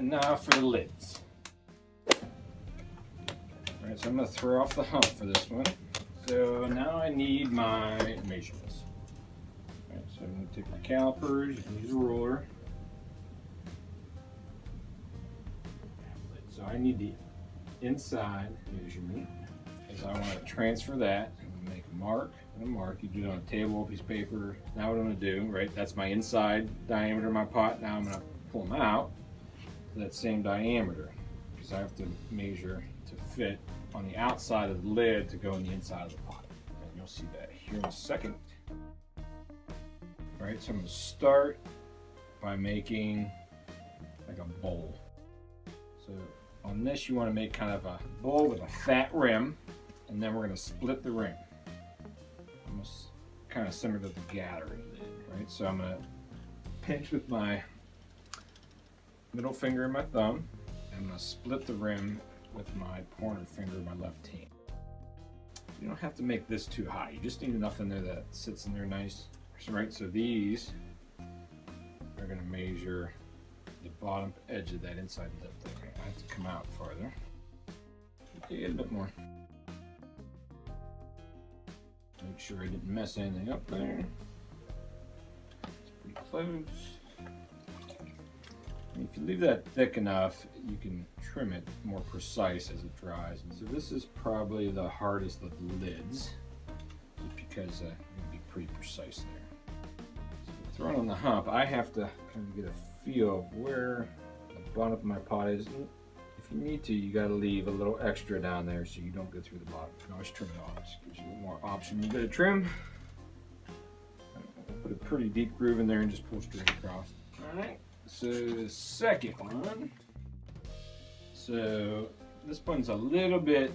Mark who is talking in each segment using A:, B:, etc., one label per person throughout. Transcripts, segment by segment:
A: And now for the lids. All right, so I'm going to throw off the hump for this one. So now I need my measurements. All right, so I'm going to take my calipers, you can use a ruler. So I need the inside measurement, because I want to transfer that. I'm going to make a mark and a mark. You do it on a table, piece of paper. Now what I'm going to do, right, that's my inside diameter of my pot. Now I'm going to pull them out to that same diameter, because I have to measure to fit on the outside of the lid to go in the inside of the pot. And you'll see that here in a second. All right, so I'm going to start by making like a bowl. So on this, you want to make kind of a bowl with a fat rim, and then we're going to split the rim. Almost kind of similar to the gathering lid, right? So I'm going to pinch with my middle finger and my thumb, and I'm going to split the rim with my pointer finger and my left hand. You don't have to make this too high. You just need enough in there that sits in there nice. Right, so these are going to measure the bottom edge of that inside lip there. I have to come out farther. Okay, a bit more. Make sure I didn't mess anything up there. It's pretty close. And if you leave that thick enough, you can trim it more precise as it dries. And so this is probably the hardest of the lids, just because you can be pretty precise there. So throwing on the hump, I have to kind of get a feel of where the bottom of my pot is. And if you need to, you got to leave a little extra down there so you don't go through the bottom. You can always trim it off. Just gives you a little more option. You got to trim. Put a pretty deep groove in there and just pull straight across. All right. So the second one, so this one's a little bit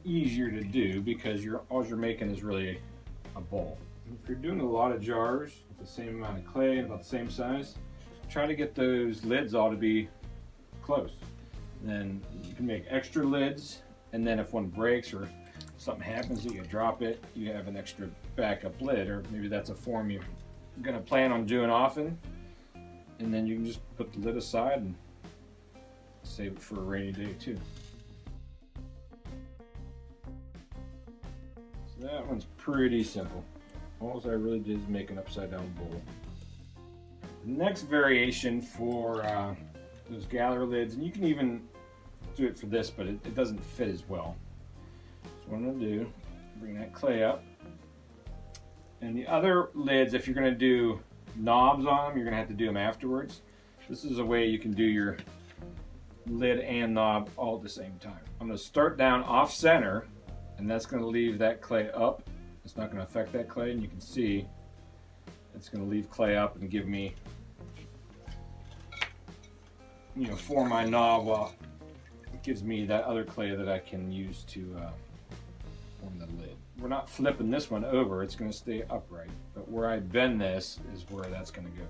A: easier to do because all you're making is really a bowl. If you're doing a lot of jars with the same amount of clay and about the same size, try to get those lids all to be close. Then you can make extra lids, and then if one breaks or something happens that you drop it, you have an extra backup lid, or maybe that's a form you're gonna plan on doing often. And then you can just put the lid aside and save it for a rainy day too. So that one's pretty simple. All I really did is make an upside down bowl. The next variation for those gather lids, and you can even do it for this, but it doesn't fit as well. So what I'm gonna do, bring that clay up. And the other lids, if you're gonna do knobs on them, you're gonna have to do them afterwards. This is a way you can do your lid and knob all at the same time. I'm gonna start down off center, and that's gonna leave that clay up. It's not gonna affect that clay, and you can see it's gonna leave clay up and give me, for my knob, while it gives me that other clay that I can use to form the lid. We're not flipping this one over, it's going to stay upright, but where I bend this is where that's going to go.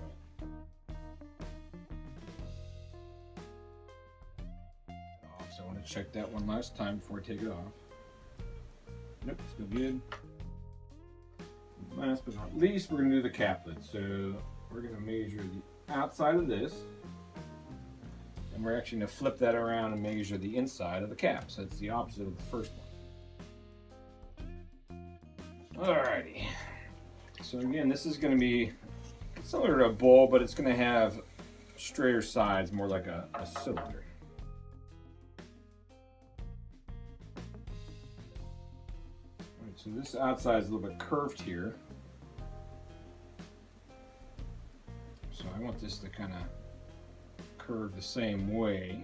A: So I want to check that one last time before I take it off. Nope, still good. Last but not least, we're going to do the cap lid. So we're going to measure the outside of this, and we're actually going to flip that around and measure the inside of the cap. So it's the opposite of the first one. Alrighty, so again, this is going to be similar to a bowl, but it's going to have straighter sides, more like a cylinder. Alright, so this outside is a little bit curved here. So I want this to kind of curve the same way.